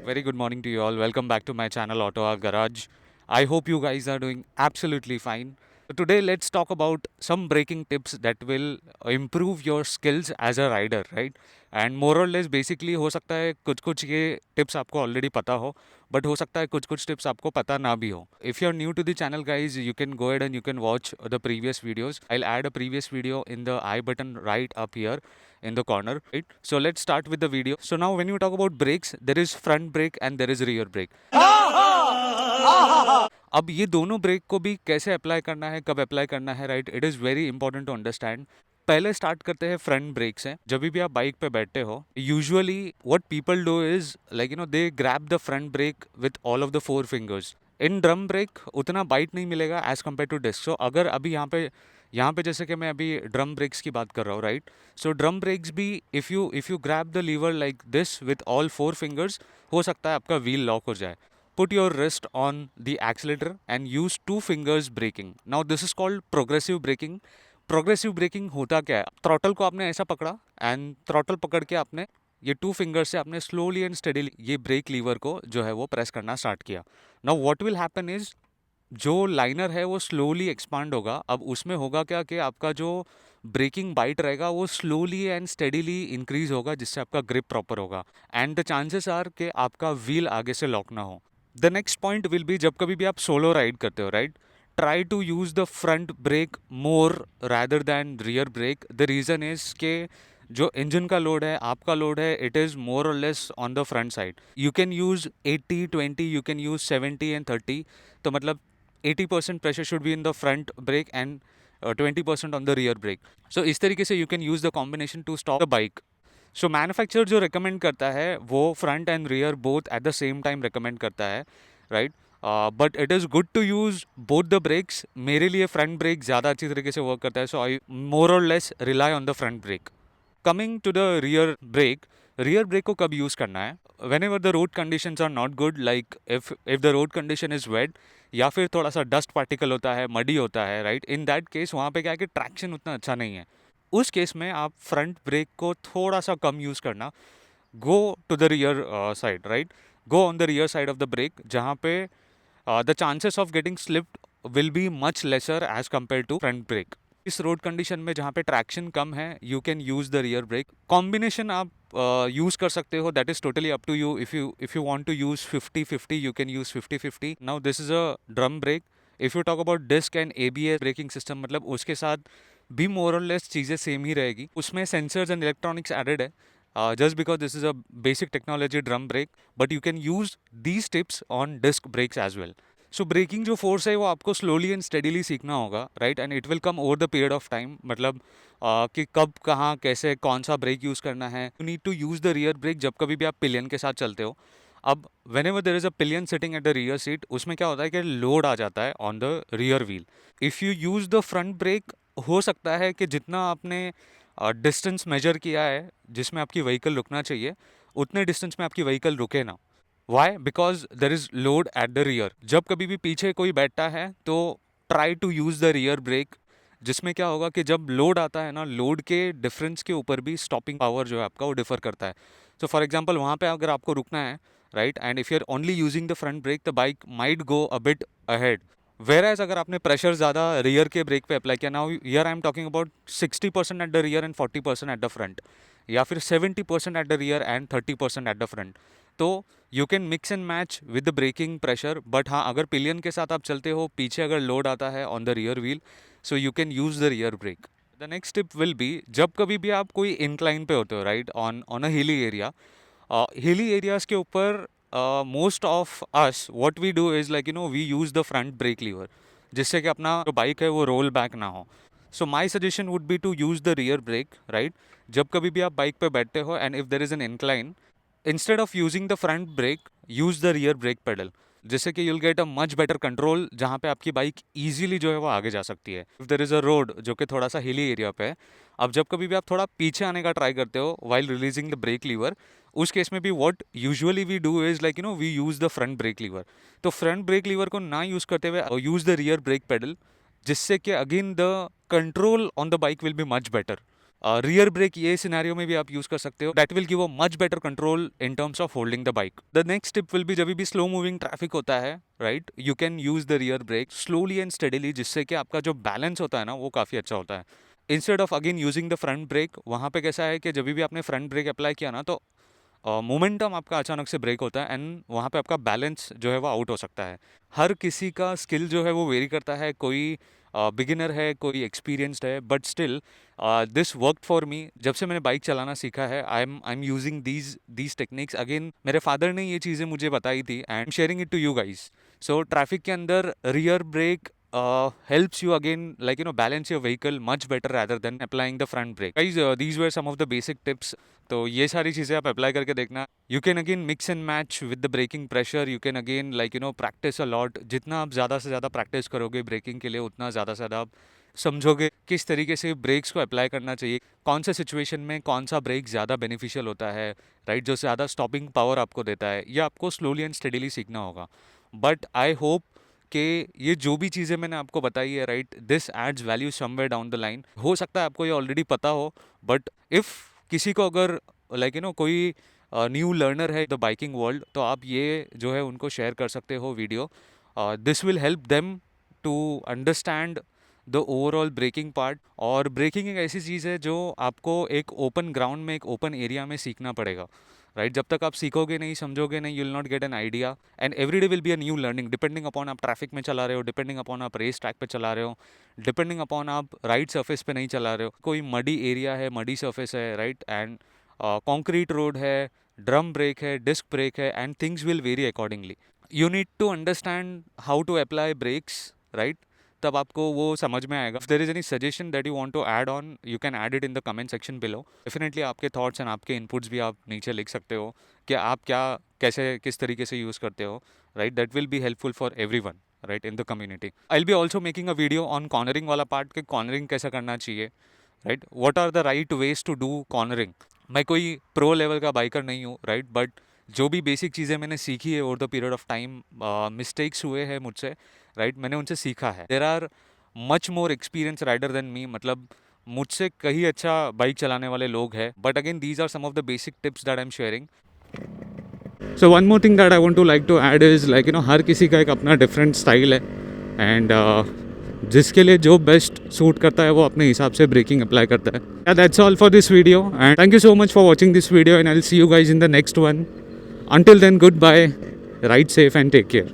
Very good morning to you all. Welcome back to my channel Auto Art Garage. I hope you guys are doing absolutely fine. So today let's talk about some braking tips that will improve your skills as a rider, right? And more or less basically हो सकता है कुछ कुछ ये tips आपको already पता हो, but हो सकता है कुछ कुछ tips आपको पता ना भी हो. If you're new to the channel guys, you can go ahead and you can watch the previous videos. I'll add a previous video in the I button right up here in the corner, right? So let's start with the video. So now when you talk about brakes, there is front brake and there is rear brake. अब ये दोनों break को भी कैसे apply करना है, कब apply करना है, right? It is very important to understand. पहले स्टार्ट करते हैं फ्रंट ब्रेक से. जब भी आप बाइक पे बैठते हो, usually what people do is like they grab the front break with all of the four fingers. In drum brake उतना बाइट नहीं मिलेगा एज कम्पेयर टू डिस्क. सो अगर अभी यहाँ पे जैसे कि मैं अभी ड्रम ब्रेक्स की बात कर रहा हूँ, राइट? सो ड्रम ब्रेक्स भी if you grab the lever like this with all four fingers, हो सकता है आपका व्हील लॉक हो जाए. Put your wrist on the accelerator and use two fingers braking. Now this is called progressive braking. Progressive braking होता क्या है? Throttle को आपने ऐसा पकड़ा एंड थ्रॉटल पकड़ के आपने ये टू फिंगर से आपने स्लोली एंड स्टेडीली ये ब्रेक लीवर को जो है वो प्रेस करना स्टार्ट किया. Now what will happen is जो लाइनर है वो स्लोली एक्सपांड होगा. अब उसमें होगा क्या कि आपका जो ब्रेकिंग बाइट रहेगा वो स्लोली एंड स्टेडीली इंक्रीज होगा, जिससे आपका ग्रिप प्रॉपर होगा एंड द चांसेस आर कि आपका व्हील आगे से लॉक ना हो. The next point will be जब कभी भी आप सोलो राइड करते हो, राइट? Try to use the front brake more rather than rear brake. The reason is के जो इंजन का लोड है, आपका लोड है, इट इज़ मोर और less on the front side. You can use 80-20, you can use 70 and 30. तो मतलब 80% pressure should be in the front brake and 20% on the rear brake. So इस तरीके से you can use the combination to stop the bike. So manufacturer जो recommend करता है वो front and rear both at the same time recommend करता है, right? But it is good to use both the brakes. मेरे लिए front brake ज़्यादा अच्छी तरीके से वर्क करता है, सो आई मोर और less rely on the front brake. Coming to the rear brake को कब यूज़ करना है? Whenever the road conditions are not good, like if the road condition is wet या फिर थोड़ा सा डस्ट पार्टिकल होता है, मडी होता है, राइट? इन दैट केस वहाँ पे क्या है कि ट्रैक्शन उतना अच्छा नहीं है. उस केस में आप फ्रंट ब्रेक को थोड़ा सा कम यूज़ करना. Go to the rear side, right? Go on the rear side of the brake, जहाँ पे the chances of getting slipped will be much lesser as compare to front brake. इस road condition में जहाँ पे traction कम है, you can use the rear brake. Combination आप use कर सकते हो, that is totally up to you. If you want to use 50-50, you can use 50-50. Now this is a drum brake. If you talk about disc and ABS braking system, मतलब उसके साथ भी मोर और less चीज़ें same ही रहेगी. उसमें sensors and electronics added है, just because this is a basic technology drum brake, but you can use these tips on disc brakes as well. So braking जो फोर्स है वो आपको स्लोली एंड स्टेडीली सीखना होगा, right? And it will come over the period of time. मतलब कि कब कहाँ कैसे कौन सा ब्रेक यूज़ करना है. You need to use the rear brake जब कभी भी आप पिलियन के साथ चलते हो. अब when ever there is a pillion sitting at the rear seat, उसमें क्या होता है कि लोड आ जाता है on the rear wheel. If you use the front break, हो सकता है कि जितना आपने डिस्टेंस मेजर किया है जिसमें आपकी व्हीकल रुकना चाहिए, उतने डिस्टेंस में आपकी व्हीकल रुके ना. Why? Because there is load at the rear. जब कभी भी पीछे कोई बैठता है तो try to use the rear brake, जिसमें क्या होगा कि जब लोड आता है ना, लोड के डिफरेंस के ऊपर भी स्टॉपिंग पावर जो है आपका वो डिफर करता है. सो फॉर एग्जाम्पल वहाँ पे अगर आपको रुकना है, right, and if you are only using the front brake, the bike might go a bit ahead. Whereas अगर आपने प्रेशर ज़्यादा रियर के ब्रेक पे अप्लाई किया, now here I am talking about 60% at the rear and 40% at the front, या फिर 70% at the rear and 30% at the front. तो you can mix and match with the breaking pressure. But हाँ, अगर pillion के साथ आप चलते हो, पीछे अगर लोड आता है on the rear wheel, so you can use the rear brake. The next tip will be जब कभी भी आप कोई इंक्लाइन पे होते हो, right, on on a hilly area, हिली एरियाज के ऊपर most of us what we do is like we use the front brake lever, जिससे कि अपना जो बाइक है वो रोल बैक ना हो. So my suggestion would be to use the rear brake, right? जब कभी भी आप बाइक पे बैठते हो and if there is an incline, instead of using the front brake, use the rear brake pedal, जिससे कि you'll get a much better control, जहाँ पे आपकी बाइक ईजिली जो है वो आगे जा सकती है. If there is a road जो कि थोड़ा सा हिली एरिया पे है, अब जब कभी भी आप थोड़ा पीछे आने का ट्राई करते हो while releasing the brake lever, उस केस में भी what usually we do is like we use the front brake lever. तो फ्रंट ब्रेक लीवर को ना यूज़ करते हुए use the rear brake pedal, जिससे कि again the control on the bike will be much better. Rear brake ये scenario में भी आप यूज कर सकते हो, that will give a much better control in terms of holding the bike. The next tip will be, जब भी slow moving traffic होता है right, you can use the rear break slowly and steadily, जिससे कि आपका जो balance होता है ना वो काफ़ी अच्छा होता है। Instead of again using the front break, वहाँ पे कैसा है कि जब भी आपने फ्रंट ब्रेक अप्लाई किया ना तो मोमेंटम आपका अचानक से ब्रेक होता है एंड वहाँ पे आपका बैलेंस जो है वो आउट हो सकता है। हर किसी का स्किल जो है वो वेरी करता है, कोई बिगिनर है, कोई एक्सपीरियंस्ड है, but still this work for me. जब से मैंने बाइक चलाना सीखा है, I am using these techniques. Again मेरे फादर ने ये चीज़ें मुझे बताई थी and sharing it to you guys. So traffic के अंदर rear brake helps you again, like balance your vehicle much better rather than applying the front brake. Guys, these were some of the basic tips. तो ये सारी चीज़ें आप apply करके देखना। You can again mix and match with the breaking pressure, you can again practice a lot. जितना आप ज़्यादा से ज़्यादा प्रैक्टिस करोगे ब्रेकिंग के लिए, उतना ज़्यादा से ज़्यादा आप समझोगे किस तरीके से ब्रेक्स को अप्लाई करना चाहिए, कौन सा सिचुएशन में कौन सा ब्रेक ज़्यादा बेनिफिशियल होता है राइट, जो ज़्यादा स्टॉपिंग पावर आपको देता है। ये आपको स्लोली एंड स्टेडीली सीखना होगा। बट आई होप कि ये जो भी चीज़ें मैंने आपको बताई है right, this adds value somewhere down the line. हो सकता है आपको ये ऑलरेडी पता हो, बट इफ़ किसी को अगर कोई न्यू लर्नर है द बाइकिंग वर्ल्ड, तो आप ये जो है उनको शेयर कर सकते हो video. This will help them to understand the overall breaking part. और ब्रेकिंग एक ऐसी चीज़ है जो आपको एक ओपन ग्राउंड में, एक ओपन एरिया में सीखना पड़ेगा राइट। जब तक आप सीखोगे नहीं, समझोगे नहीं, you will not get an idea and every day will be a new learning, depending upon आप ट्रैफिक में चला रहे हो, डिपेंडिंग अपॉन आप रेस ट्रैक पे चला रहे हो, डिपेंडिंग अपॉन आप राइट सरफेस पे नहीं चला रहे हो, कोई मडी एरिया है, मडी सरफेस है राइट, एंड कॉन्क्रीट रोड है, ड्रम ब्रेक है, डिस्क ब्रेक है, and things will very accordingly. You need to understand how to apply brakes right, तब आपको वो समझ में आएगा। If there is any suggestion that you want to add on, you can add it in the comment section below. Definitely आपके thoughts and आपके inputs भी आप नीचे लिख सकते हो कि आप क्या, कैसे, किस तरीके से यूज़ करते हो right. That will be helpful for everyone right in the community. I will be also making a video on cornering वाला पार्ट, कि कॉर्नरिंग कैसा करना चाहिए right, what are the right ways to do cornering. मैं कोई pro level का biker नहीं हूँ राइट, बट जो भी बेसिक चीज़ें मैंने सीखी है over the period of time, mistakes हुए हैं मुझसे राइट, मैंने उनसे सीखा है। There are much more experience rider than me, मतलब मुझसे कहीं अच्छा बाइक चलाने वाले लोग हैं, but again these are some of the basic tips that I am sharing. So one more thing that I want to like to add is हर किसी का एक अपना डिफरेंट स्टाइल है एंड जिसके लिए जो बेस्ट सूट करता है वो अपने हिसाब से ब्रेकिंग अप्लाई करता है। That's all for this video and thank you so much for watching this video and I will see you guys in the next one. Until then, goodbye, ride safe and take care.